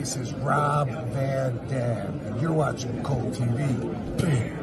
This is Rob Van Dam, and you're watching Cold TV. Bam!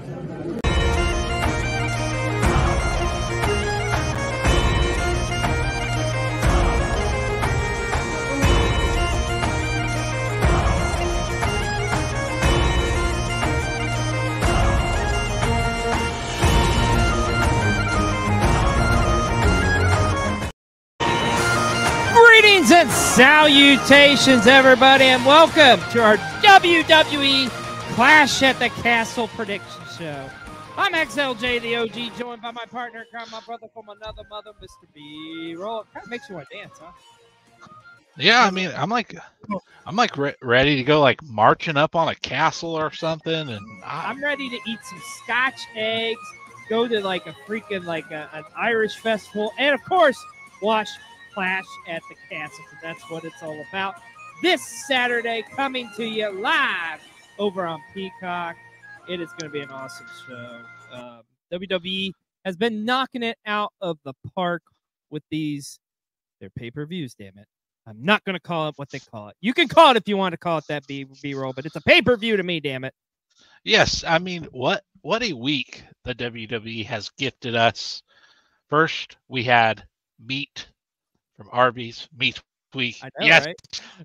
Greetings and salutations, everybody, and welcome to our WWE Clash at the Castle prediction show. I'm XLJ, the OG, joined by my partner, my brother from another mother, Mr. B-Roll. It kind of makes you want to dance, huh? Yeah, I mean, I'm like ready to go, like marching up on a castle or something, and I'm ready to eat some Scotch eggs, go to like a freaking an Irish festival, and of course, watch Clash at the Castle, because that's what it's all about. This Saturday, coming to you live over on Peacock. It is going to be an awesome show. WWE has been knocking it out of the park with their pay-per-views, damn it. I'm not going to call it what they call it. You can call it if you want to call it that, B-Roll, but it's a pay-per-view to me, damn it. yes, I mean, what a week the WWE has gifted us. First, we had meat from Arby's, meat week. I know, yes, right?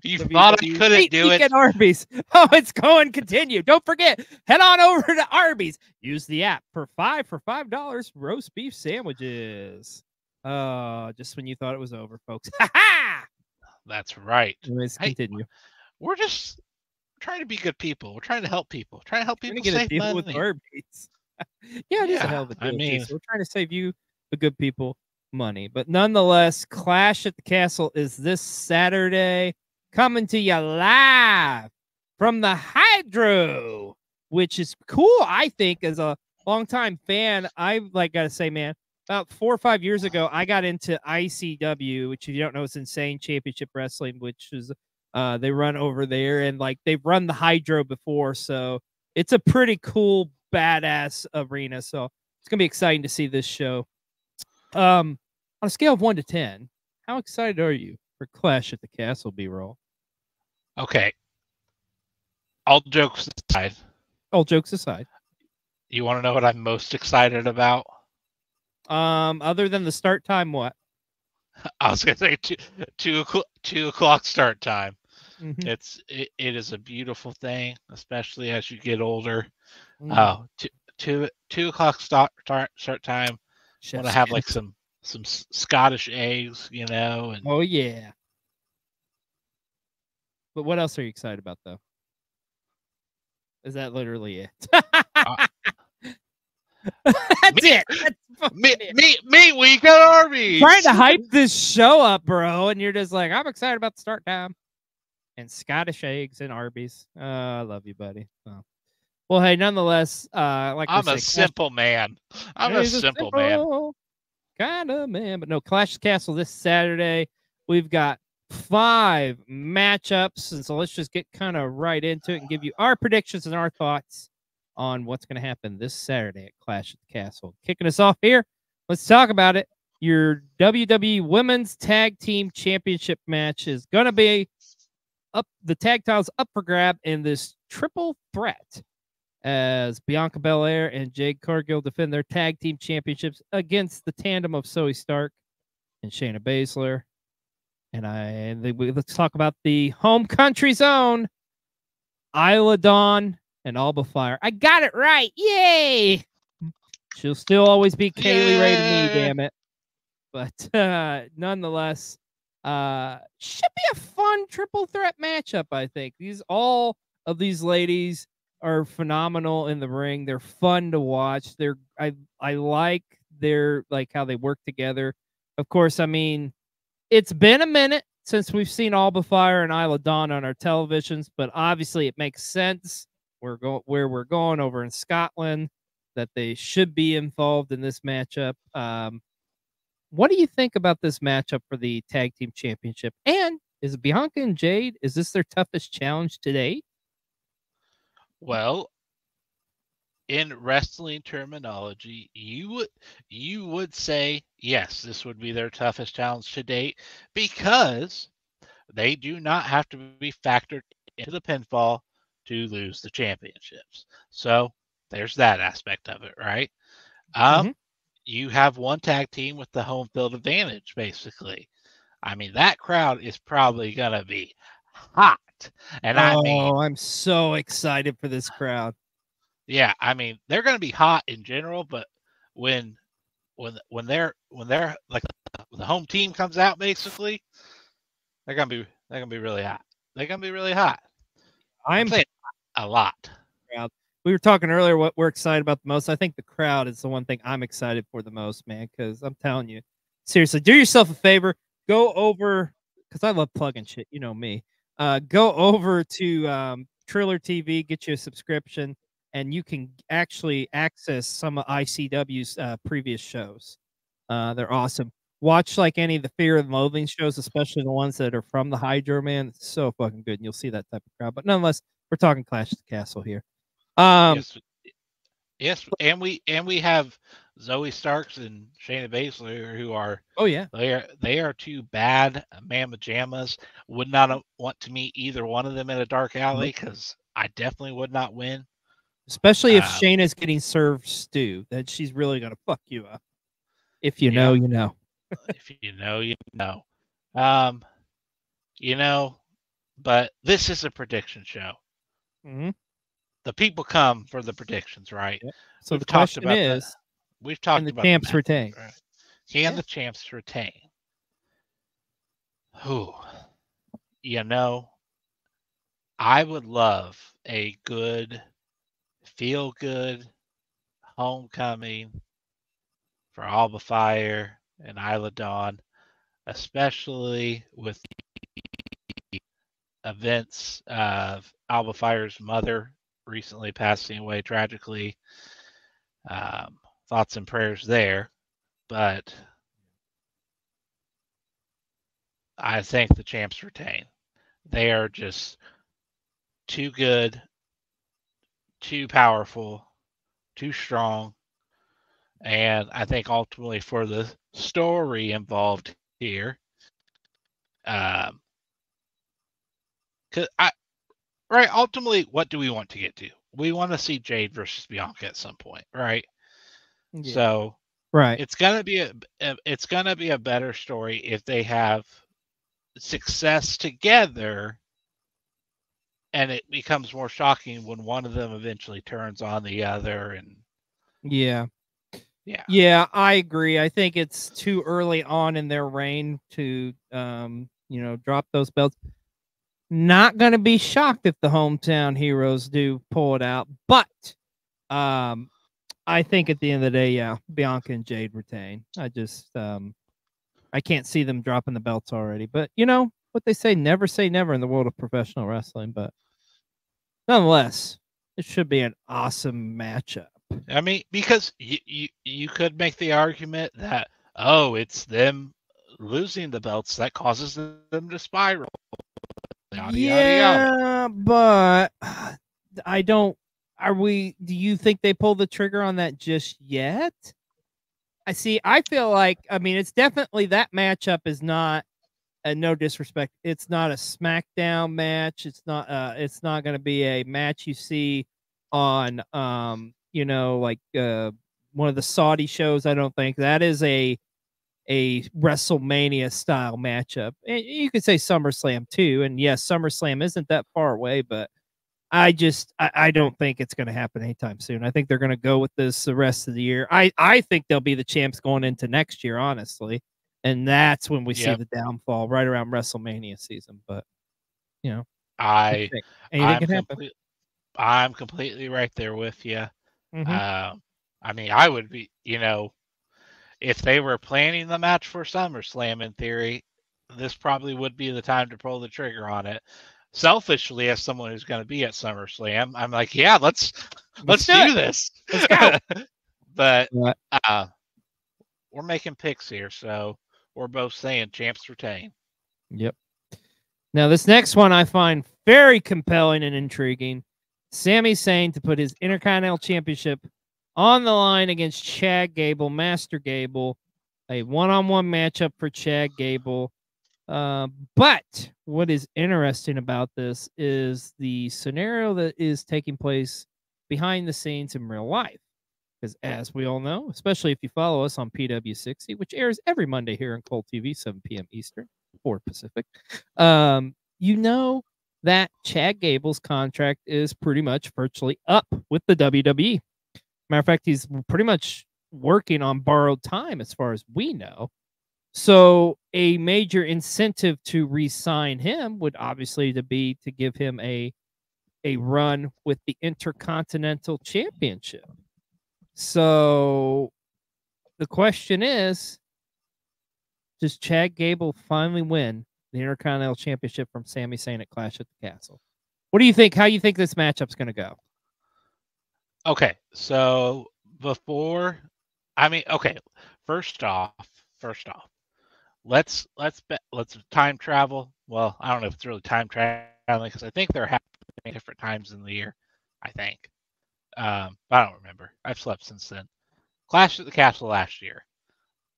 you thought I couldn't do it. At Arby's. Oh, it's going continue. Don't forget, head on over to Arby's. Use the app for $5 roast beef sandwiches. Just when you thought it was over, folks. Ha ha! That's right. Anyways, continue. We're just trying to be good people. We're trying to help people. We're trying to help people get save a deal money. with Arby's. Yeah, it is a hell of a deal. I mean, so we're trying to save you, the good people, money. But nonetheless, Clash at the Castle is this Saturday, coming to you live from the Hydro, which is cool. I think as a longtime fan, I gotta say, man, about 4 or 5 years ago, I got into ICW, which if you don't know, is Insane Championship Wrestling, which is they run over there, and they've run the Hydro before, so it's a pretty cool, badass arena. So it's gonna be exciting to see this show. On a scale of 1 to 10, how excited are you for Clash at the Castle, B-Roll? Okay. All jokes aside. All jokes aside. You want to know what I'm most excited about? Other than the start time, what? I was gonna say 2 o'clock start time. Mm-hmm. It is a beautiful thing, especially as you get older. Mm. 2 o'clock start time. Want to have like some Scottish eggs, you know? And oh yeah. But what else are you excited about, though? Is that literally it? That's it. That's meat week at Arby's. Trying to hype this show up, bro, and you're just like, I'm excited about the start time and Scottish eggs and Arby's. I love you, buddy. Oh. Well, hey, nonetheless, I'm a simple man. I'm a simple man. Kind of man, but no, Clash Castle this Saturday. We've got 5 matchups, and so let's just get kind of right into it and give you our predictions and our thoughts on what's going to happen this Saturday at Clash at the Castle. Kicking us off here, let's talk about it. Your WWE Women's Tag Team Championship match is going to be up. The tag titles up for grab in this triple threat, as Bianca Belair and Jade Cargill defend their tag team championships against the tandem of Zoe Stark and Shayna Baszler. And let's talk about the home country's own Isla Dawn and Alba Fire. I got it right. Yay! She'll still always be Kaylee Ray to me, damn it. But nonetheless, should be a fun triple threat matchup, I think. All of these ladies are phenomenal in the ring. They're fun to watch. I like how they work together. Of course, I mean, it's been a minute since we've seen Alba Fire and Isla Dawn on our televisions, but obviously it makes sense. Where we're going over in Scotland, that they should be involved in this matchup. What do you think about this matchup for the tag team championship? And is Bianca and Jade, is this their toughest challenge today? Well, in wrestling terminology, you would say yes, this would be their toughest challenge to date, because they do not have to be factored into the pinfall to lose the championships. So there's that aspect of it, right? Mhm. You have one tag team with the home field advantage, basically. I mean, that crowd is probably gonna be hot, and I mean, Oh, I'm so excited for this crowd. yeah, I mean, they're gonna be hot in general, but when they're like the home team comes out, basically, they're gonna be really hot. They're gonna be really hot. I'm I'm saying a lot. crowd. We were talking earlier what we're excited about the most. I think the crowd is the one thing I'm excited for the most, man, because I'm telling you, seriously, do yourself a favor. Go over, because I love plugging shit. You know me. Go over to Triller TV, get you a subscription, and you can actually access some of ICW's previous shows. They're awesome. Watch like any of the Fear and Loathing shows, especially the ones that are from the Hydro, man. It's so fucking good, and you'll see that type of crowd. But nonetheless, we're talking Clash of the Castle here. Yes, yes, and we have Zoe Starks and Shayna Baszler, who are Oh yeah, they are two bad mamma jammas. Would not want to meet either one of them in a dark alley because I definitely would not win. especially if Shayna's getting served stew, then she's really gonna fuck you up. If you know, you know. If you know, you know. You know, but this is a prediction show. Mm-hmm. The people come for the predictions, right? Yep. So We've the talked question about is, we've talked can the about champs the retain? right? Can the champs retain? Who? You know, I would love a good, feel good homecoming for Alba Fire and Isla Dawn, especially with the events of Alba Fire's mother recently passing away tragically. Thoughts and prayers there, but I think the champs retain. They are just too good, too powerful, too strong, and I think ultimately for the story involved here, cause right, ultimately, what do we want to get to? We want to see Jade versus Bianca at some point, right? Yeah. So Right. it's gonna be a better story if they have success together, and it becomes more shocking when one of them eventually turns on the other, and Yeah. yeah, Yeah, I agree. I think it's too early on in their reign to drop those belts. Not gonna be shocked if the hometown heroes do pull it out, but I think at the end of the day, yeah, Bianca and Jade retain. I just I can't see them dropping the belts already. But you know what they say never in the world of professional wrestling. But nonetheless, it should be an awesome matchup. I mean, because you could make the argument that it's them losing the belts that causes them to spiral. Yada yada yada. Yeah, but I don't. Do you think they pull the trigger on that just yet? I see. I feel like. I mean, it's definitely that matchup is not. No disrespect. It's not a SmackDown match. It's not. It's not going to be a match you see on. Like one of the Saudi shows. I don't think that is a WrestleMania style matchup. And you could say SummerSlam too. And yes, SummerSlam isn't that far away, but I don't think it's going to happen anytime soon. I think they're going to go with this the rest of the year. I think they'll be the champs going into next year, honestly. And that's when we see the downfall right around WrestleMania season. But anything can happen. I'm completely right there with you. Mm-hmm. I mean, I would be, if they were planning the match for SummerSlam, in theory, this probably would be the time to pull the trigger on it. Selfishly, as someone who's going to be at SummerSlam, I'm like, yeah, let's do this. Let's go. But we're making picks here, so we're both saying champs retain. Yep. Now, this next one I find very compelling and intriguing. Sami Zayn to put his Intercontinental Championship on the line against Chad Gable, Master Gable, a one-on-one matchup for Chad Gable. But what is interesting about this is the scenario that is taking place behind the scenes in real life. Because as we all know, especially if you follow us on PW60, which airs every Monday here on Cold TV, 7 p.m. Eastern, 4 Pacific, you know that Chad Gable's contract is pretty much virtually up with the WWE. Matter of fact, he's pretty much working on borrowed time as far as we know. So a major incentive to re-sign him would obviously be to give him a run with the Intercontinental Championship. So the question is, does Chad Gable finally win the Intercontinental Championship from Sami Zayn at Clash at the Castle? What do you think? How do you think this matchup's going to go? Okay, so first off, let's time travel. Well, I don't know if it's really time traveling because I think they're happening different times in the year. I think. I don't remember. I've slept since then. Clash at the Castle last year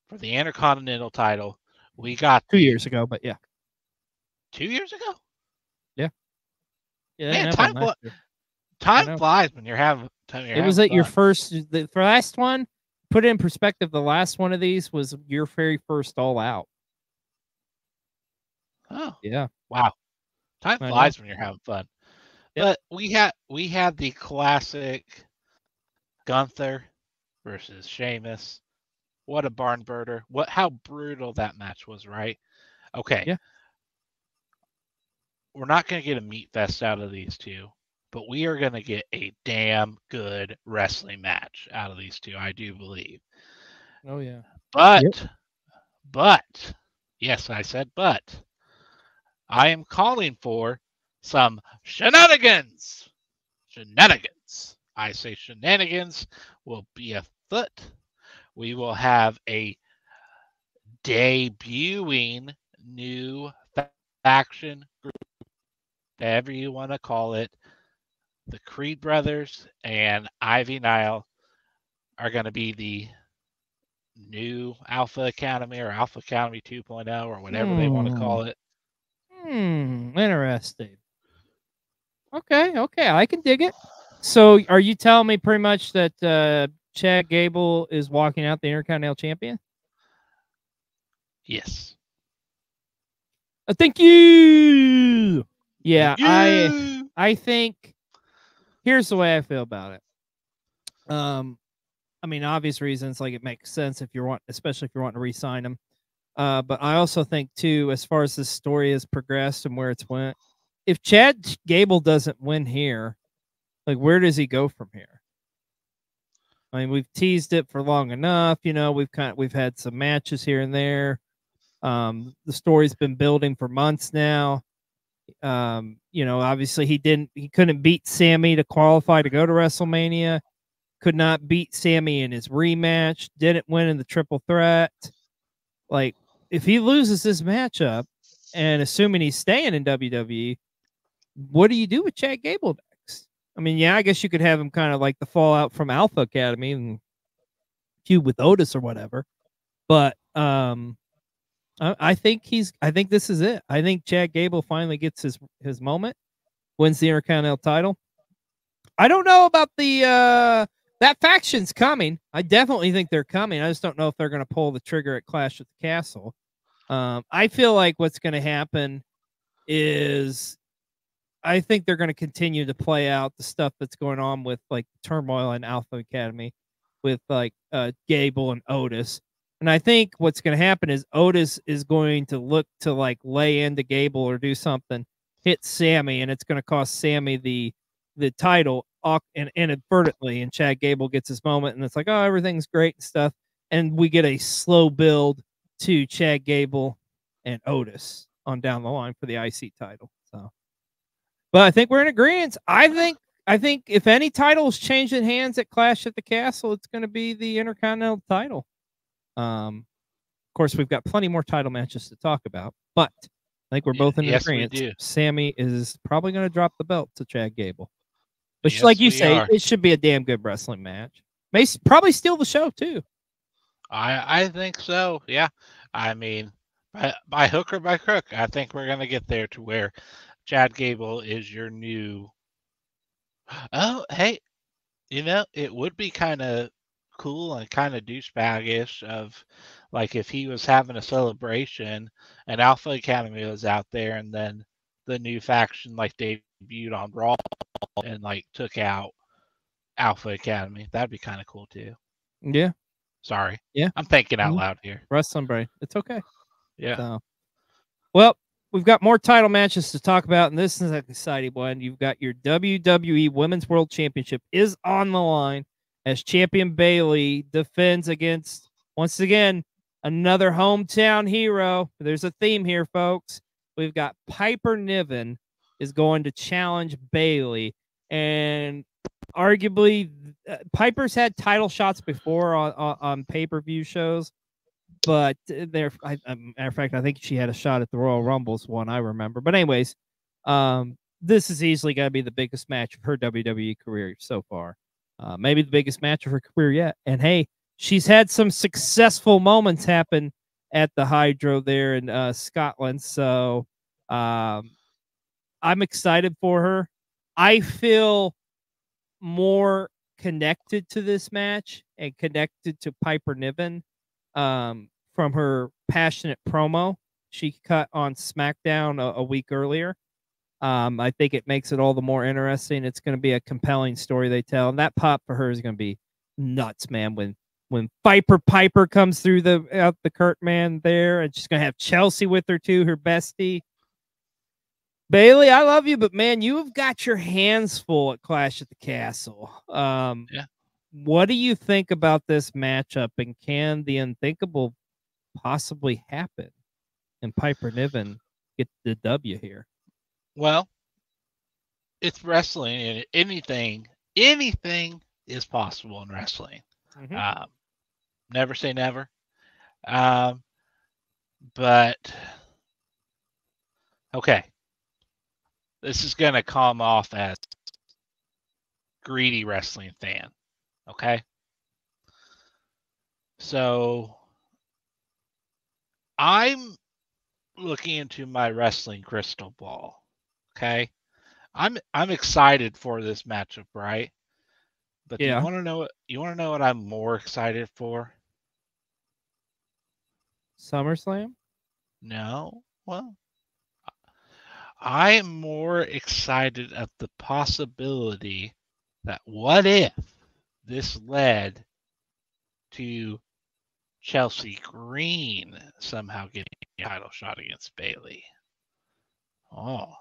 for the Intercontinental title. We got 2 years ago, but yeah. 2 years ago? Yeah. Man, time flies when you're having time. It was at your first, the last one, put it in perspective, the last one of these was your very first All Out. Oh. Yeah. Wow. Time flies when you're having fun. Yep. But we had the classic Gunther versus Sheamus. What a barn burner. How brutal that match was, right? Okay. Yeah. We're not going to get a meat fest out of these two, but we are going to get a damn good wrestling match out of these two, I do believe. Oh, yeah. But, yes, I said but, I am calling for some shenanigans. I say shenanigans will be afoot. We will have a debuting new faction group, whatever you want to call it. The Creed brothers and Ivy Nile are going to be the new Alpha Academy or Alpha Academy 2.0 or whatever they want to call it. Interesting. Okay, I can dig it. So are you telling me pretty much that Chad Gable is walking out the Intercontinental Champion? Yes. Thank you. Yeah, I think here's the way I feel about it. I mean, obvious reasons, like it makes sense especially if you're wanting to re-sign him. But I also think too, as far as this story has progressed and where it's went, if Chad Gable doesn't win here, like where does he go from here? I mean, we've teased it for long enough. You know, we've had some matches here and there. The story's been building for months now. You know, obviously he couldn't beat Sammy to qualify to go to WrestleMania. Could not beat Sammy in his rematch. Didn't win in the triple threat. Like, if he loses this matchup, and assuming he's staying in WWE, what do you do with Chad Gable next? I mean, yeah, I guess you could have him kind of like the fallout from Alpha Academy and feud with Otis or whatever. But I think this is it. I think Chad Gable finally gets his moment, wins the Intercontinental title. I don't know about the that faction's coming. I definitely think they're coming. I just don't know if they're going to pull the trigger at Clash at the Castle. I feel like what's going to happen is I think they're going to continue to play out the stuff that's going on with like turmoil in Alpha Academy with like Gable and Otis. And I think what's going to happen is Otis is going to look to like lay into Gable or do something, hit Sammy, and it's going to cost Sammy the title and inadvertently, and Chad Gable gets his moment, and it's like, oh, everything's great and stuff. And we get a slow build to Chad Gable and Otis on down the line for the IC title. So, but I think we're in agreement. I think if any title is changing hands at Clash at the Castle, it's going to be the Intercontinental title. Of course, we've got plenty more title matches to talk about, but I think we're both in agreement. Sammy is probably going to drop the belt to Chad Gable. But like you say, it should be a damn good wrestling match. May probably steal the show too. I think so. Yeah. I mean, by hook or by crook, I think we're going to get there to where Chad Gable is your new. Oh, hey, it would be kind of cool and kind of douchebaggish of like if he was having a celebration and Alpha Academy was out there and then the new faction like debuted on Raw and like took out Alpha Academy. That'd be kind of cool too. Yeah. Sorry. Yeah. I'm thinking out loud here. Wrestling brain. It's okay. Yeah. So, well, we've got more title matches to talk about, and this is an exciting one. You've got your WWE Women's World Championship is on the line as champion Bayley defends against, once again, another hometown hero. There's a theme here, folks. We've got Piper Niven is going to challenge Bayley, and arguably, Piper's had title shots before on pay-per-view shows, but matter of fact, I think she had a shot at the Royal Rumbles one, I remember. But anyways, this is easily going to be the biggest match of her WWE career so far. Maybe the biggest match of her career yet. And hey, she's had some successful moments happen at the Hydro there in Scotland. So I'm excited for her. I feel more connected to this match and connected to Piper Niven from her passionate promo she cut on SmackDown a week earlier. I think it makes it all the more interesting. It's going to be a compelling story they tell, and that pop for her is going to be nuts, man. When Piper comes through the Kurt man there, and she's going to have Chelsea with her too, her bestie. Bayley, I love you, but man, you have got your hands full at Clash at the Castle. Yeah. What do you think about this matchup, and can the unthinkable possibly happen and Piper Niven get the W here? Well, it's wrestling, and anything is possible in wrestling. Mm-hmm. Never say never. But okay, this is gonna come off as greedy wrestling fan. Okay, so I'm looking into my wrestling crystal ball. Okay, I'm excited for this matchup, right? But do Yeah. you want to know? You want to know what I'm more excited for? SummerSlam? No. Well, I am more excited at the possibility that what if this led to Chelsea Green somehow getting a title shot against Bayley? Oh,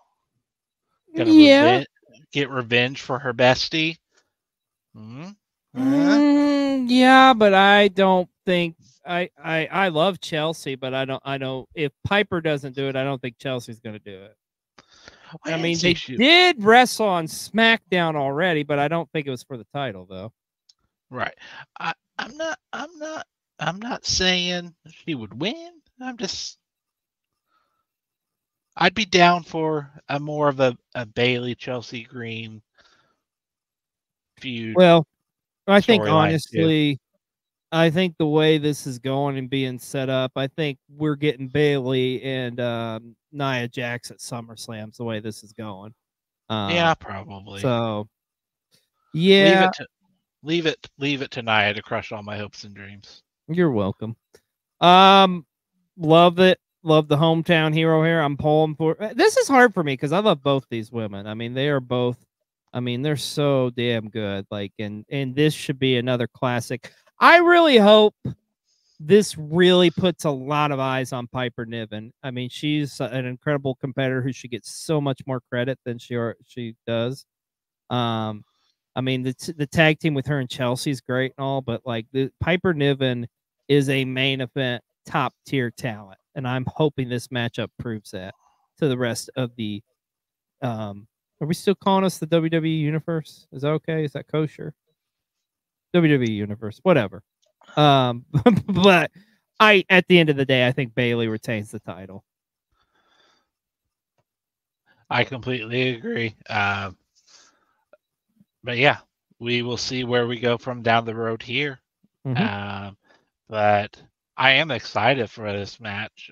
get revenge for her bestie? Yeah, but I don't think I love Chelsea, but I don't if Piper doesn't do it, I don't think Chelsea's going to do it. I mean, they did wrestle on SmackDown already, but I don't think it was for the title though. Right. I'm not saying she would win. I'd be down for a more of a Bayley Chelsea Green feud. Well, I think honestly, I think the way this is going and being set up, I think we're getting Bayley and Nia Jax at SummerSlam's the way this is going. Yeah, probably. So, yeah, leave it to Nia to crush all my hopes and dreams. You're welcome. Love it. Love the hometown hero here. I'm pulling for. This is hard for me because I love both these women. I mean, they are both. I mean, they're so damn good. Like, and this should be another classic. I really hope this really puts a lot of eyes on Piper Niven. I mean, she's an incredible competitor who should get so much more credit than she does. I mean, the tag team with her and Chelsea is great and all, but like the Piper Niven is a main event top tier talent, and I'm hoping this matchup proves that to the rest of the. Are we still calling us the WWE Universe? Is that okay? Is that kosher? WWE Universe, whatever. But at the end of the day, I think Bayley retains the title. I completely agree. But yeah, we will see where we go from down the road here. Mm-hmm. But I am excited for this match.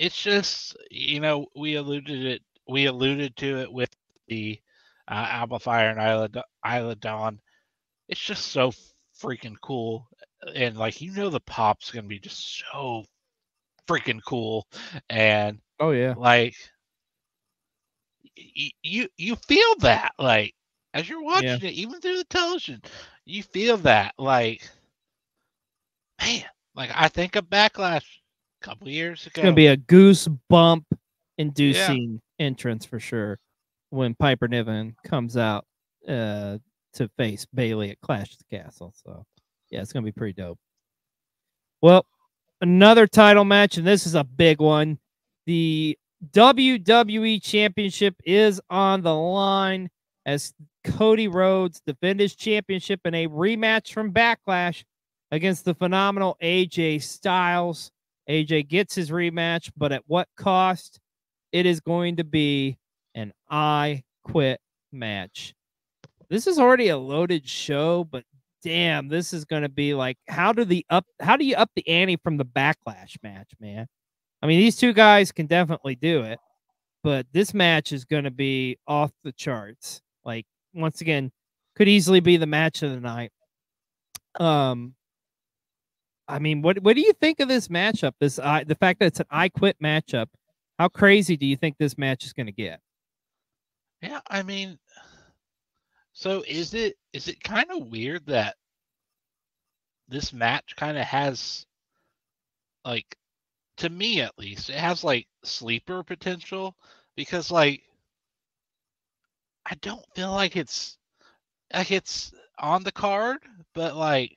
it's just, we alluded to it with the Amplifier and Isla Dawn. It's just so freaking cool, and like the pop's gonna be just so freaking cool, and Oh yeah. like you feel that, like, as you're Yeah. watching it, even through the television, you feel that, like, man, like I think of Backlash a couple years It's gonna ago. be a goosebump Yeah, inducing entrance for sure when Piper Niven comes out to face Bailey at Clash at the Castle. So yeah, it's gonna be pretty dope. Well, another title match, and this is a big one. The WWE Championship is on the line as Cody Rhodes defend his championship in a rematch from Backlash against the phenomenal AJ Styles. AJ gets his rematch, but at what cost? It is going to be an I Quit match. This is already a loaded show, but damn, this is going to be like, how do you up the ante from the Backlash match, man? I mean, these two guys can definitely do it, but this match is going to be off the charts. Like, once again, could easily be the match of the night. I mean, what do you think of this matchup? The fact that it's an I Quit matchup. How crazy do you think this match is going to get? yeah. I mean, so is it kind of weird that this match kind of has, like, to me at least, it has like sleeper potential, because like I don't feel like it's on the card, but like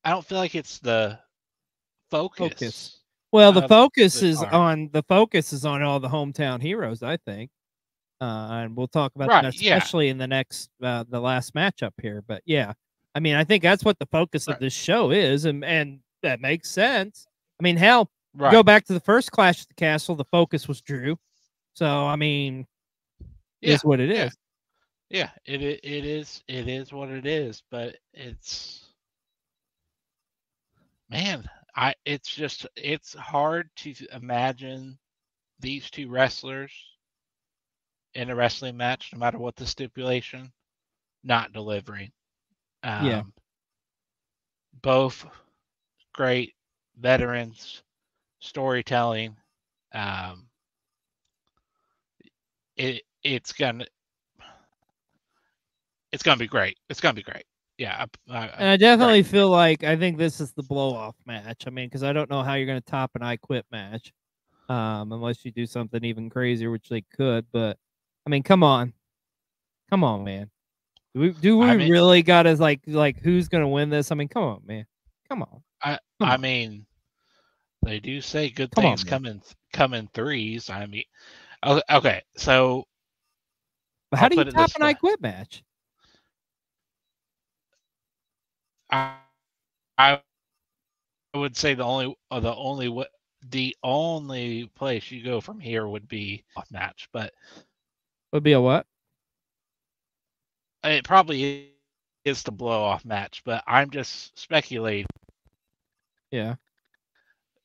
I don't feel like it's the Focus. focus Well, the of focus the is card. on all the hometown heroes, I think. And we'll talk about Right, that, yeah. especially in the last matchup here. But yeah, I mean, I think that's what the focus of Right. this show is, and that makes sense. I mean, hell, Right. go back to the first Clash at the Castle, the focus was Drew. So I mean, it Yeah. is what it Yeah. is. Yeah. It is what it is, but it's, man, it's hard to imagine these two wrestlers in a wrestling match, no matter what the stipulation, not delivering. Yeah, Um, both great veterans, storytelling. Um, it's gonna be great. It's gonna be great. Yeah, and I great. definitely feel like I think this is the blow off match. I mean, because I don't know how you're going to top an I Quit match, unless you do something even crazier, which they could. But I mean, come on, man. Do we I mean, really got to like who's gonna win this? I mean, come on, man. Come on. Come I on. mean, they do say good Come on, things man. come in threes. I mean, okay, so But how I'll do you put it top this an I way. Quit match? I I would say the only place you go from here would be off match, but Would be a what? it probably is the blow off match. But I'm just speculating Yeah.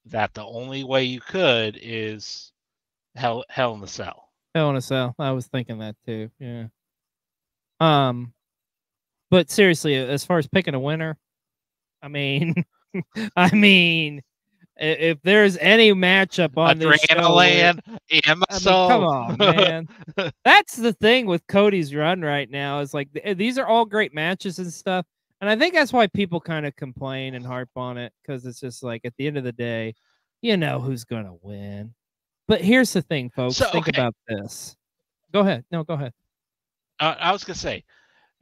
that the only way you could is Hell in the Cell. Hell in a Cell. I was thinking that too. Yeah. Um, but seriously, as far as picking a winner, I mean, I mean, if there's any matchup on this show where Adrenaline in my I mean, come soul. on, man. That's the thing with Cody's run right now is like these are all great matches and stuff. And I think that's why people kind of complain and harp on it because it's just like at the end of the day, you know who's going to win. But here's the thing, folks. So Think okay, about this. Go ahead. No, go ahead. I was gonna say,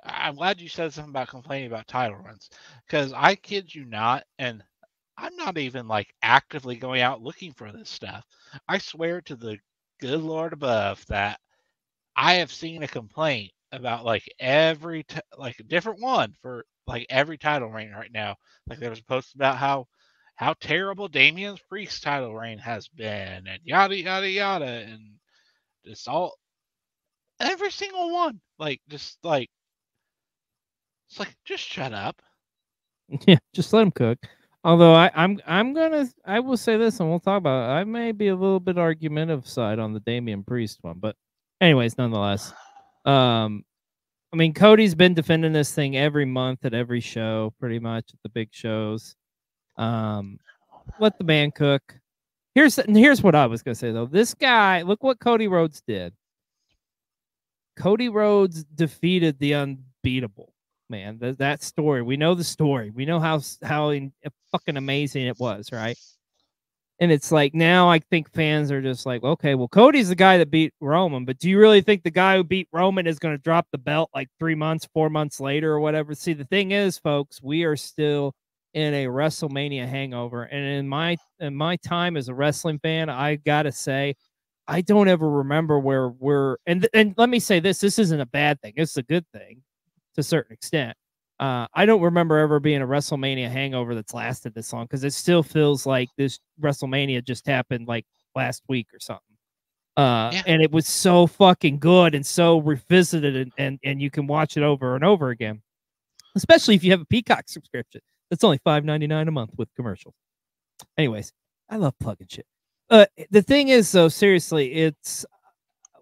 I'm glad you said something about complaining about title runs, because I kid you not, and I'm not even like actively going out looking for this stuff. I swear to the good Lord above that I have seen a complaint about like like a different one for like every title reign right now. Like there was a post about how terrible Damian Priest's title reign has been, and yada yada yada, and just all every single one. Like just like it's like just shut up. Yeah, just let him cook. Although I will say this, and we'll talk about it. I may be a little bit argumentative side on the Damian Priest one, but anyways, nonetheless, I mean, Cody's been defending this thing every month at every show, pretty much at the big shows. Let the man cook. Here's what I was gonna say though. This guy, look what Cody Rhodes did. Cody Rhodes defeated the unbeatable. Man, that story. We know the story. We know how fucking amazing it was, right? And it's like now I think fans are just like, okay, well, Cody's the guy that beat Roman, but do you really think the guy who beat Roman is going to drop the belt like 3 months, 4 months later or whatever? See, the thing is, folks, we are still in a WrestleMania hangover. And in my time as a wrestling fan, I gotta say, I don't ever remember where we're and let me say this isn't a bad thing. It's a good thing to a certain extent. I don't remember ever being a WrestleMania hangover that's lasted this long because it still feels like this WrestleMania just happened like last week or something. And it was so fucking good and so revisited and you can watch it over and over again, especially if you have a Peacock subscription. That's only $5.99 a month with commercials. Anyways, I love plugging shit. The thing is, though, seriously, it's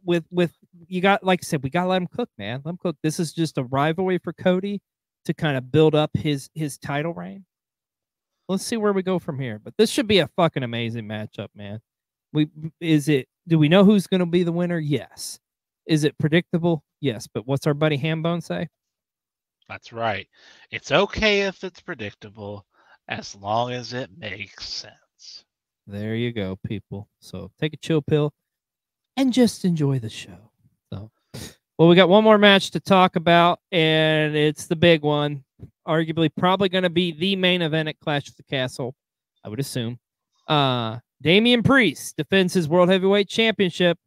with you got, like I said, we gotta let him cook, man. Let him cook. This is just a rivalry for Cody to kind of build up his title reign. Let's see where we go from here. But this should be a fucking amazing matchup, man. Do we know who's gonna be the winner? Yes. Is it predictable? Yes. But what's our buddy Hambone say? That's right. It's okay if it's predictable as long as it makes sense. There you go, people. So take a chill pill and just enjoy the show. So, well, we got one more match to talk about, and it's the big one. Arguably, probably going to be the main event at Clash of the Castle, I would assume. Damian Priest defends his World Heavyweight Championship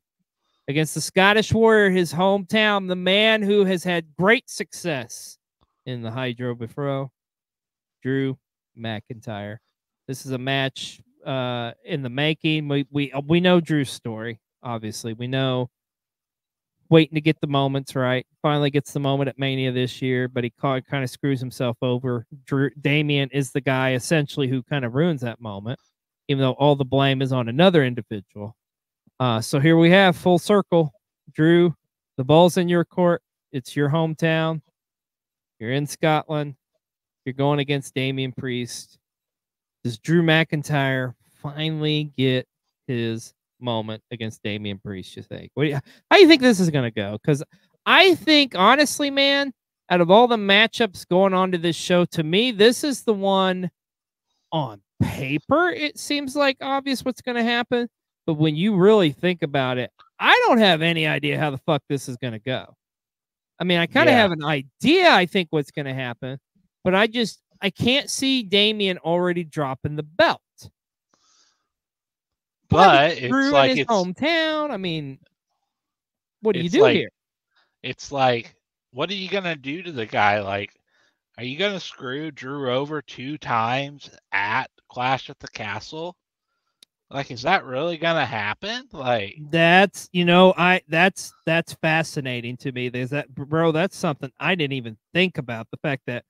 against the Scottish Warrior, his hometown, the man who has had great success in the Hydro before, Drew McIntyre. This is a match in the making. We know Drew's story, obviously. We know waiting to get the moments right. Finally gets the moment at Mania this year, but he kind of screws himself over. Damian is the guy essentially who kind of ruins that moment, even though all the blame is on another individual. So here we have full circle. Drew, the ball's in your court. It's your hometown. You're in Scotland. You're going against Damian Priest. Does Drew McIntyre finally get his moment against Damian Priest, you think? How do you think this is going to go? Because I think, honestly, man, out of all the matchups going on to this show, to me, this is the one on paper. It seems like obvious what's going to happen. But when you really think about it, I don't have any idea how the fuck this is going to go. I mean, I kind of have an idea, I think, what's going to happen. But I can't see Damian already dropping the belt. But it's like in his hometown. I mean, what do you do like, here? It's like, what are you gonna do to the guy? Like, are you gonna screw Drew over 2 times at Clash at the Castle? Like, is that really gonna happen? Like, that's that's fascinating to me. That's something I didn't even think about. The fact that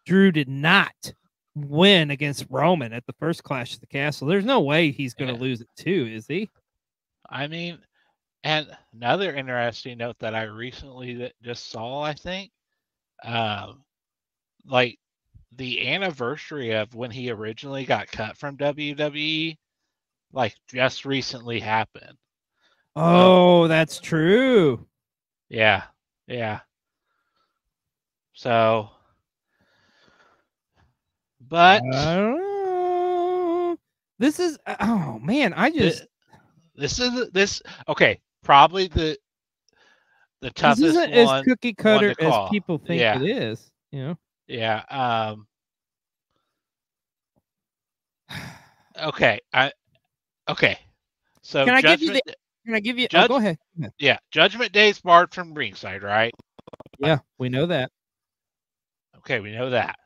Drew did not win against Roman at the first Clash of the Castle. There's no way he's going to lose it too, is he? I mean, and another interesting note that I recently just saw, I think, like the anniversary of when he originally got cut from WWE, like just recently happened. Oh, that's true. Yeah. So, but I don't know. This is oh man, okay. Probably the toughest this isn't one, as cookie cutter as people think it is. You know. Yeah. Okay. Okay. So can I give you? Go ahead. Yeah, Judgment Day is barred from ringside, right? Yeah, we know that. Okay, we know that.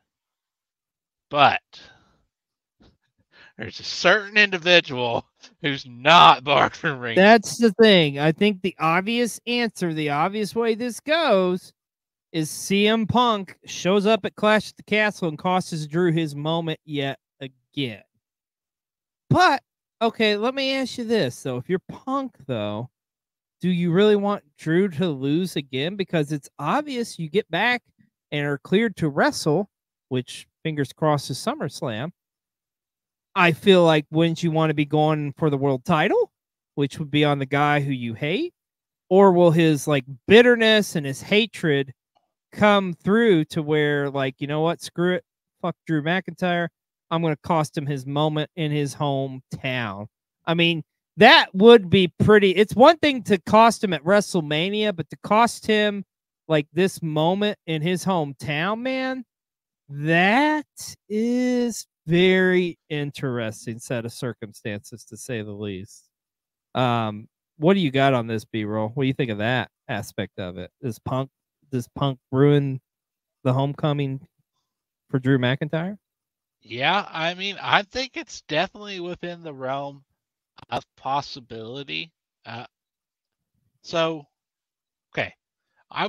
But there's a certain individual who's not barred from ringside. That's the thing. I think the obvious answer, the obvious way this goes, is CM Punk shows up at Clash at the Castle and costs Drew his moment yet again. But okay, let me ask you this. So if you're Punk, though, do you really want Drew to lose again? Because it's obvious you get back and are cleared to wrestle, which fingers crossed is SummerSlam. I feel like wouldn't you want to be going for the world title, which would be on the guy who you hate? Or will his like bitterness and his hatred come through to where, like, you know what, screw it, fuck Drew McIntyre, I'm going to cost him his moment in his hometown. I mean, that would be pretty. It's one thing to cost him at WrestleMania, but to cost him like this moment in his hometown, man, that is very interesting set of circumstances, to say the least. What do you got on this, B-roll? What do you think of that aspect of it? Does Punk ruin the homecoming for Drew McIntyre? Yeah, I mean, I think it's definitely within the realm of possibility. So, okay, I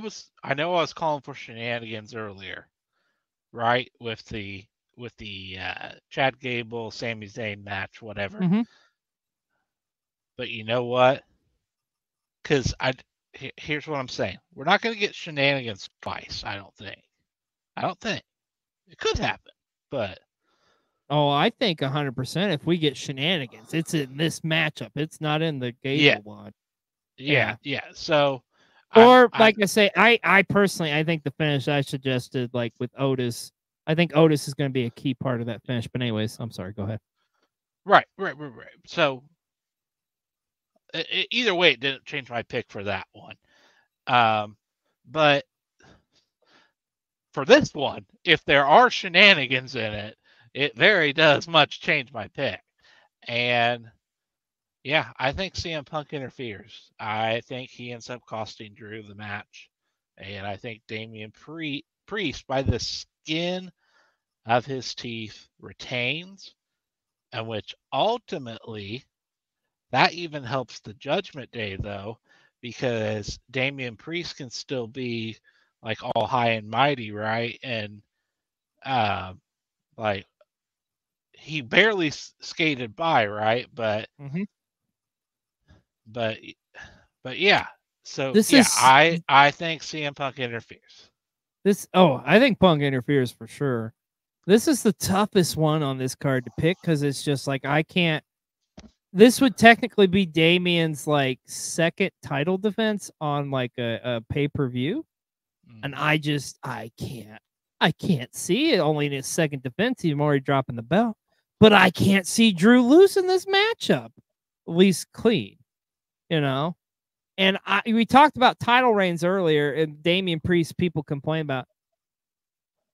know I was calling for shenanigans earlier, right? With the Chad Gable, Sami Zayn match, whatever. Mm-hmm. But you know what? Because here's what I'm saying: we're not going to get shenanigans twice. I don't think. It could happen, but. Oh, I think 100%. If we get shenanigans, it's in this matchup. It's not in the Gable one. Yeah. So, or I say, I personally, I think the finish I suggested, like with Otis, I think Otis is going to be a key part of that finish. But anyways, I'm sorry. Go ahead. Right. So, either way, it didn't change my pick for that one. But for this one, if there are shenanigans in it, it very does much change my pick. And yeah, I think CM Punk interferes. I think he ends up costing Drew the match. And I think Damian Priest, by the skin of his teeth, retains. And which ultimately, that even helps the Judgment Day, though, because Damian Priest can still be like all high and mighty, right? And like he barely skated by, right? But yeah. So I think CM Punk interferes. I think Punk interferes for sure. This is the toughest one on this card to pick because it's just like I can't. This would technically be Damian's like second title defense on like a pay-per-view, and I can't see it. Only in his second defense, he's already dropping the belt, but I can't see Drew losing this matchup, at least clean, you know. And we talked about title reigns earlier, and Damian Priest. People complain about.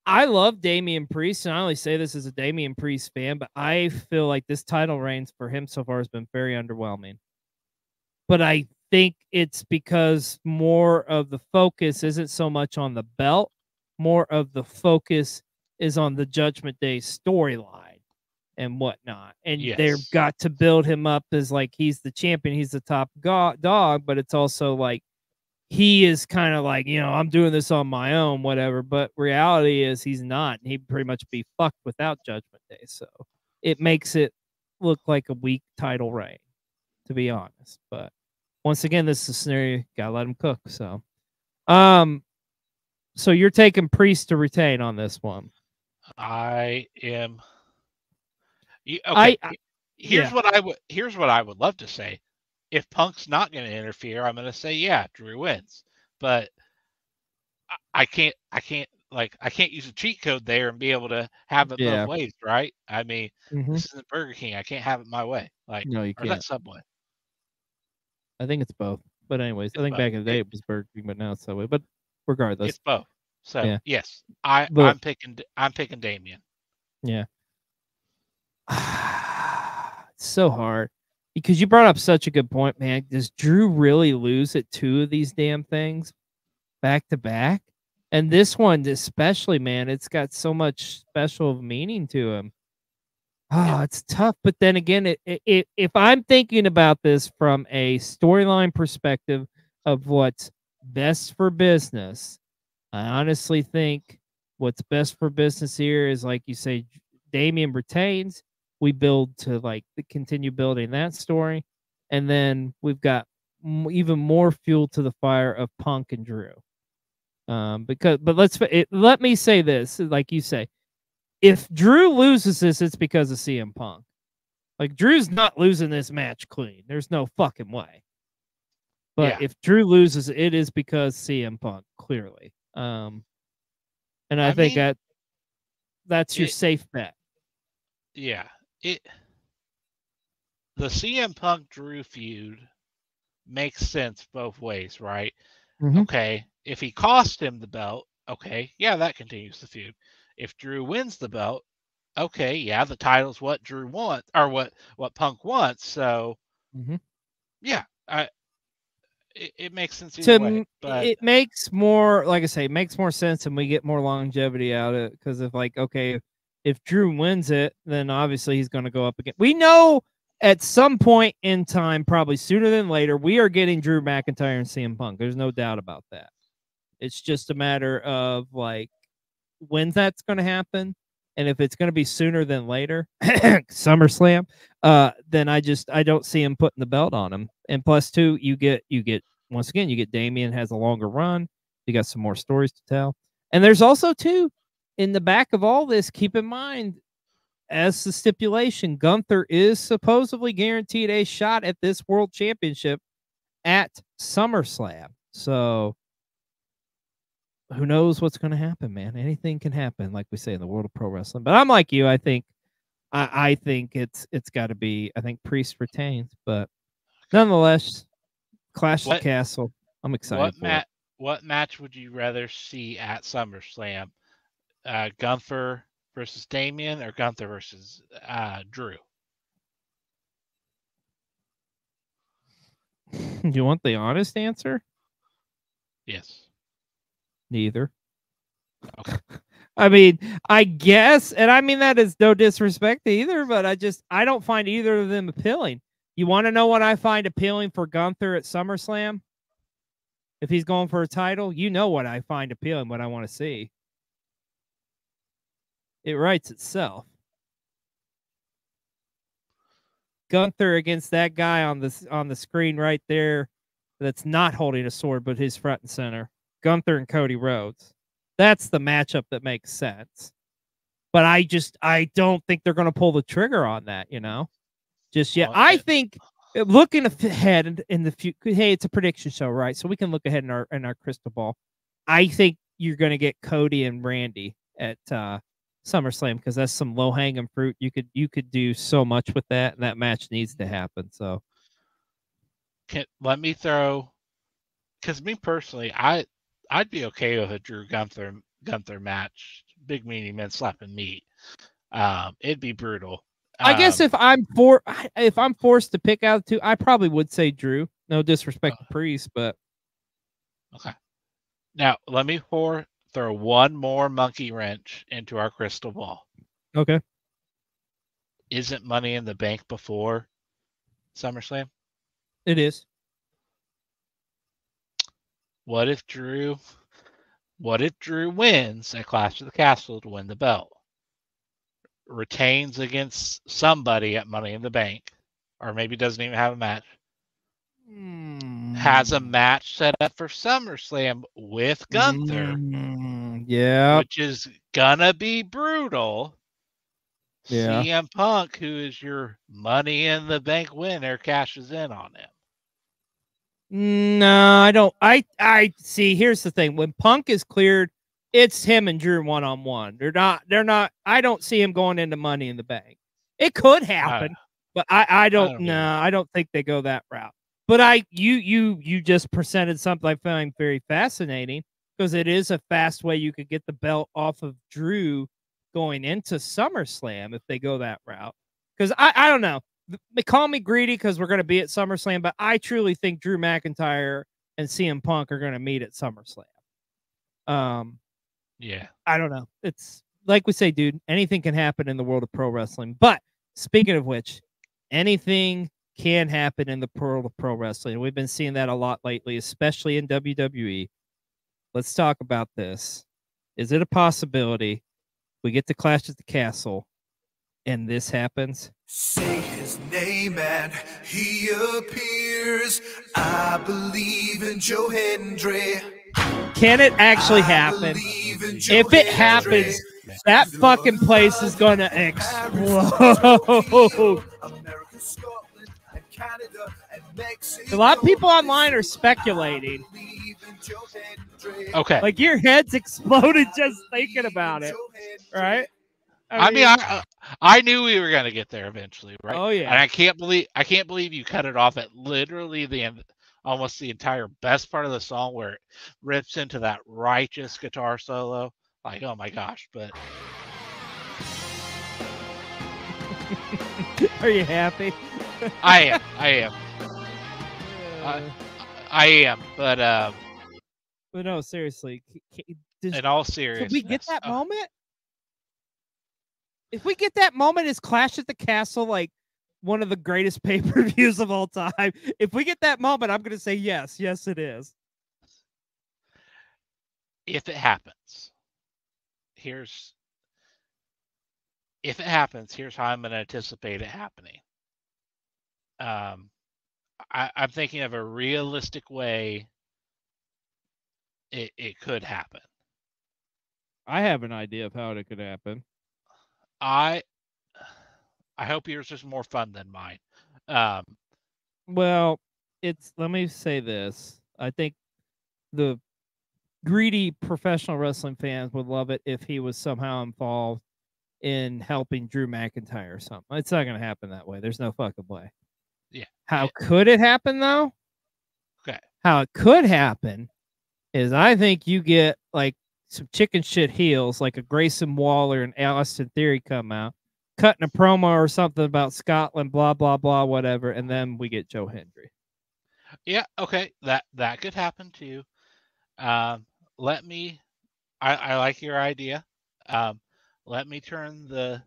I love Damian Priest, and I only say this as a Damian Priest fan, but I feel like this title reigns for him so far has been very underwhelming. But I think it's because more of the focus isn't so much on the belt, more of the focus is on the Judgment Day storyline and whatnot. And they've got to build him up as like he's the champion, he's the top dog, but it's also like he is kind of like, you know, I'm doing this on my own, whatever. But reality is he's not. He'd pretty much be fucked without Judgment Day. So it makes it look like a weak title reign, to be honest. But once again, this is a scenario, gotta let him cook. So, so you're taking Priest to retain on this one. I am. Okay. Here's what I would love to say. If Punk's not going to interfere, I'm going to say, yeah, Drew wins. But I can't use a cheat code there and be able to have it both ways, right? I mean, this isn't Burger King. I can't have it my way. Like, no, you can't. Or that Subway. I think it's both. But anyways, I think back in the day it was Burger King, but now it's Subway. But regardless, it's both. So yes, I'm picking Damian. Yeah. It's so hard. Because you brought up such a good point, man. Does Drew really lose at two of these damn things back to back? And this one especially, man, it's got so much special meaning to him. Oh, it's tough. But then again, if I'm thinking about this from a storyline perspective of what's best for business, I honestly think what's best for business here is, like you say, Damian retains. we build to like continue building that story, and then we've got even more fuel to the fire of Punk and Drew. Let me say this, like you say, if Drew loses this, it's because of CM Punk. Like, Drew's not losing this match clean. There's no fucking way. But if Drew loses, it is because CM Punk, clearly. And I think that's your safe bet. Yeah. The CM Punk Drew feud makes sense both ways, right? Mm-hmm. Okay, if he cost him the belt, okay, yeah, that continues the feud. If Drew wins the belt, okay, yeah, the title's what Drew wants, or what Punk wants. So, yeah, it makes sense either way. But it makes more, like I say, it makes more sense, and we get more longevity out of it because of like, okay, if Drew wins it, then obviously he's going to go up again. We know at some point in time, probably sooner than later, we are getting Drew McIntyre and CM Punk. There's no doubt about that. It's just a matter of like when that's going to happen, and if it's going to be sooner than later, SummerSlam, then I don't see him putting the belt on him. And plus, too, you get once again, you get Damian has a longer run. You got some more stories to tell, and there's also too in the back of all this. Keep in mind, as the stipulation, Gunther is supposedly guaranteed a shot at this World Championship at SummerSlam. So who knows what's going to happen, man? Anything can happen, like we say in the world of pro wrestling. But I'm like you. I think it's got to be. I think Priest retains, but nonetheless, Clash of the Castle. I'm excited for it. What match would you rather see at SummerSlam? Gunther versus Damian or Gunther versus Drew? Do you want the honest answer? Yes. Neither. Okay. I mean, I guess, and I mean that is no disrespect to either, but I don't find either of them appealing. You want to know what I find appealing for Gunther at SummerSlam? If he's going for a title, you know what I find appealing, what I want to see. It writes itself. Gunther against that guy on the screen right there that's not holding a sword, but his front and center. Gunther and Cody Rhodes. That's the matchup that makes sense. But I don't think they're going to pull the trigger on that, just yet. I think looking ahead in the future, hey, it's a prediction show, right? So we can look ahead in our crystal ball. I think you're going to get Cody and Randy at SummerSlam because that's some low hanging fruit. You could do so much with that, and that match needs to happen. So, let me throw, because me personally, I'd be okay with a Drew Gunther match, big meaty men slapping meat. It'd be brutal. I guess if I'm forced to pick out two, I probably would say Drew. No disrespect to Priest, but okay. Now let me throw one more monkey wrench into our crystal ball. Okay. Isn't Money in the Bank before SummerSlam? It is. What if Drew wins at Clash of the Castle to win the belt? Retains against somebody at Money in the Bank, or maybe doesn't even have a match. Has a match set up for SummerSlam with Gunther. Yeah. Which is gonna be brutal. Yeah. CM Punk, who is your Money in the Bank winner, cashes in on him. No, I don't. I see. Here's the thing: when Punk is cleared, it's him and Drew one-on-one. They're not. I don't see him going into Money in the Bank. It could happen, but I don't. No, I don't think they go that route. But you just presented something I find very fascinating because it is a fast way you could get the belt off of Drew going into SummerSlam if they go that route. Because I don't know. They call me greedy because we're going to be at SummerSlam, but I truly think Drew McIntyre and CM Punk are going to meet at SummerSlam. Yeah. I don't know. It's like we say, dude, anything can happen in the world of pro wrestling. But speaking of which, anything can happen in the world of pro wrestling. We've been seeing that a lot lately, especially in WWE. Let's talk about this. Is it a possibility we get to Clash at the Castle and this happens. Say his name and he appears. I believe in Joe Hendry. Can it actually happen? If it happens, that fucking place is going to explode. A lot of people online are speculating. Okay. Like your head's exploded just thinking about it, right? I mean, I knew we were gonna get there eventually, right? Oh yeah. And I can't believe you cut it off at literally the end, almost the entire best part of the song where it rips into that righteous guitar solo. Like, oh my gosh! But are you happy? I am. I am. But no, seriously. in all seriousness, can we get that moment? If we get that moment, is Clash at the Castle like one of the greatest pay-per-views of all time? If we get that moment, I'm going to say yes. Yes, it is. If it happens, here's how I'm going to anticipate it happening. I'm thinking of a realistic way it could happen. I have an idea of how it could happen. I hope yours is more fun than mine. Well, let me say this. I think the greedy professional wrestling fans would love it if he was somehow involved in helping Drew McIntyre or something. It's not going to happen that way. There's no fucking way. Yeah. How could it happen, though? Okay. How it could happen is I think you get like some chicken shit heels, like a Grayson Waller and Austin Theory come out, cutting a promo or something about Scotland, blah, blah, blah, whatever, and then we get Joe Hendry. Yeah, okay. That could happen too. I like your idea. Let me turn the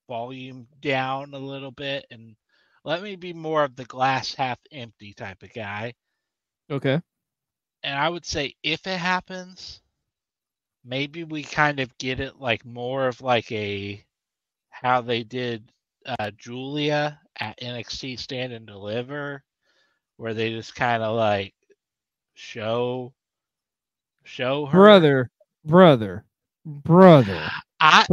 volume down a little bit and let me be more of the glass half empty type of guy. Okay. And I would say if it happens, maybe we kind of get it like more of like how they did Julia at NXT Stand and Deliver, where they just kind of like show her brother. Brother. No,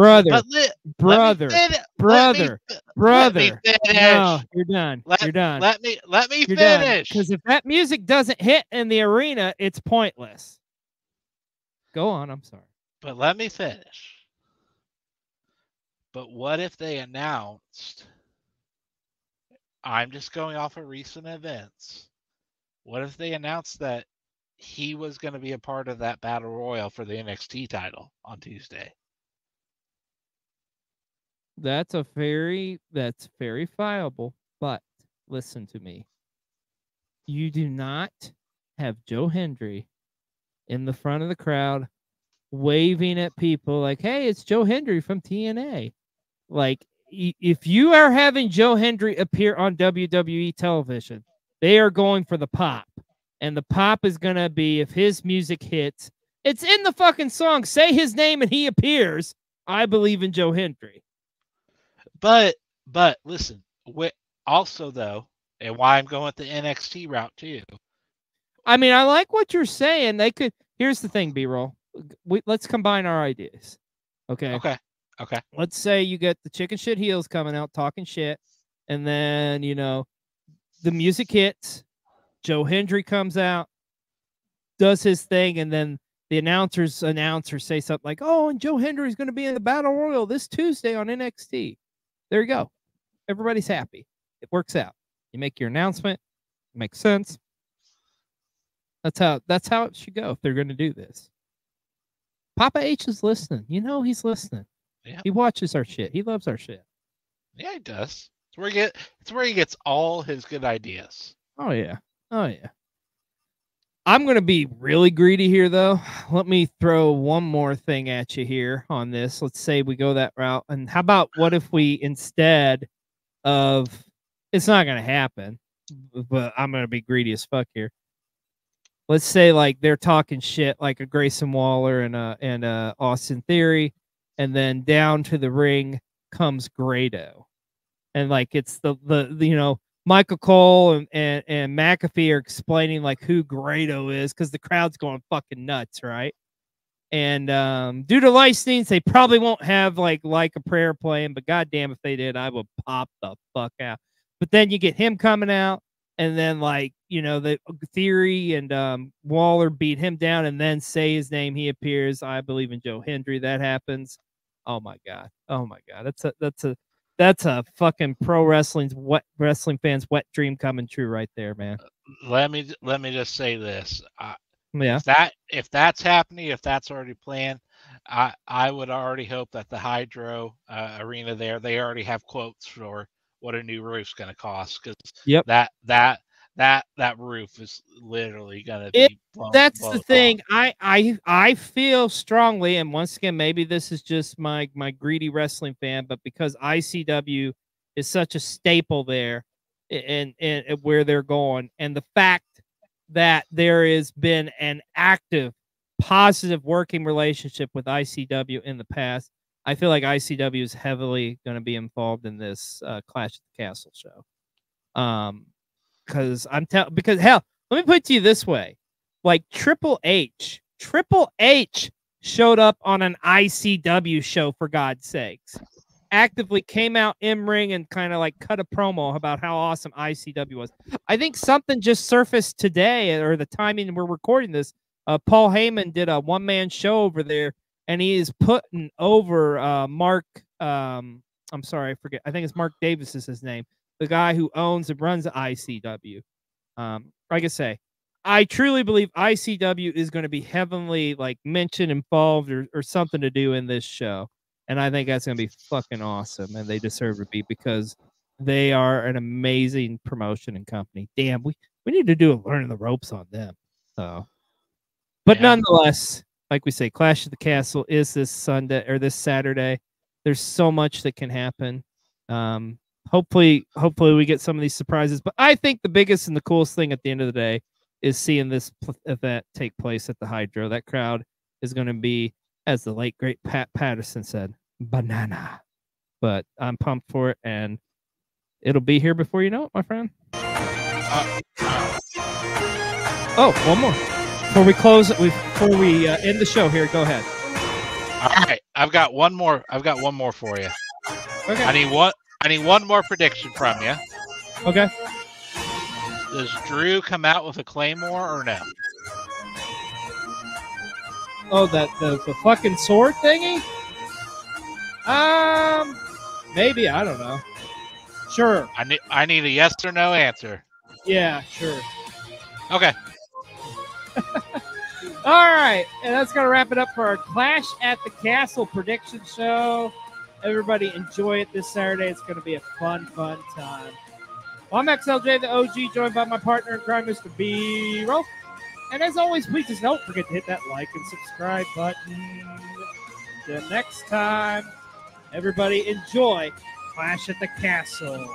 you're done. You're done. Let me finish. Because if that music doesn't hit in the arena, it's pointless. Go on. I'm sorry. But let me finish. But what if they announced, I'm just going off of recent events, what if they announced that he was going to be a part of that battle royal for the NXT title on Tuesday? That's very viable, but listen to me. You do not have Joe Hendry in the front of the crowd waving at people like, hey, it's Joe Hendry from TNA. Like, if you are having Joe Hendry appear on WWE television, they are going for the pop. And the pop is going to be, if his music hits, it's in the fucking song. Say his name and he appears. I believe in Joe Hendry. But listen, also though, and why I'm going with the NXT route too. I mean, I like what you're saying. Here's the thing, B-roll. Let's combine our ideas. Okay. Let's say you get the chicken shit heels coming out talking shit, and then the music hits. Joe Hendry comes out, does his thing, and then the announcers say something like, "Oh, and Joe Hendry's going to be in the Battle Royal this Tuesday on NXT." There you go. Everybody's happy. It works out. You make your announcement. It makes sense. That's how it should go if they're going to do this. Papa H is listening. He's listening. Yeah. He watches our shit. He loves our shit. Yeah, he does. It's where he gets all his good ideas. Oh yeah. I'm going to be really greedy here, though. Let me throw one more thing at you here on this. Let's say we go that route. And how about what if we, instead of, it's not going to happen, but I'm going to be greedy as fuck here. Let's say like they're talking shit like a Grayson Waller and Austin Theory, and then down to the ring comes Grado, and like it's the Michael Cole and McAfee are explaining like who Grado is because the crowd's going fucking nuts, right? And due to licensing, they probably won't have like a prayer playing, but goddamn if they did, I would pop the fuck out. But then you get him coming out, and then the Theory and Waller beat him down, and then say his name. He appears. I believe in Joe Hendry. That happens. Oh my god. That's a fucking pro wrestling fans' wet dream coming true right there, man. Let me just say this. Yeah. If that's happening, if that's already planned, I would already hope that the Hydro Arena there, they already have quotes for what a new roof's going to cost, because that roof is literally going to be blown. That's the thing. I feel strongly, and once again, maybe this is just my greedy wrestling fan, but because ICW is such a staple there, and where they're going, and the fact that there has been an active, positive working relationship with ICW in the past, I feel like ICW is heavily going to be involved in this Clash at the Castle show. Because hell, let me put it to you this way: like Triple H showed up on an ICW show, for God's sakes. Actively came out in ring and kind of like cut a promo about how awesome ICW was. I think something just surfaced today, or the timing we're recording this. Paul Heyman did a one-man show over there, and he is putting over Mark. I'm sorry, I forget. I think it's Mark Davis is his name, the guy who owns and runs ICW. Like I say, I truly believe ICW is going to be heavily like mentioned, involved, or something to do in this show. And I think that's going to be fucking awesome, and they deserve to be, because they are an amazing promotion and company. Damn, we need to do a learning the ropes on them. So, but nonetheless, like we say, Clash at the Castle is this Sunday or this Saturday. There's so much that can happen. Hopefully we get some of these surprises. But I think the biggest and the coolest thing at the end of the day is seeing this event take place at the Hydro. That crowd is going to be, as the late great Pat Patterson said, banana. But I'm pumped for it, and it'll be here before you know it, my friend. Oh, one more before we close. Before we end the show here, go ahead. All right, I've got one more for you. Okay. I need one more prediction from you. Okay. Does Drew come out with a Claymore or no? Oh, the fucking sword thingy? Maybe, I don't know. Sure. I need a yes or no answer. Yeah, sure. Okay. All right, and that's gonna wrap it up for our Clash at the Castle prediction show. Everybody enjoy it this Saturday. It's gonna be a fun time. Well, I'm XLJ, the OG, joined by my partner in crime, Mr. B-Roll. And as always, please just don't forget to hit that like and subscribe button. Till next time, everybody enjoy Clash at the Castle.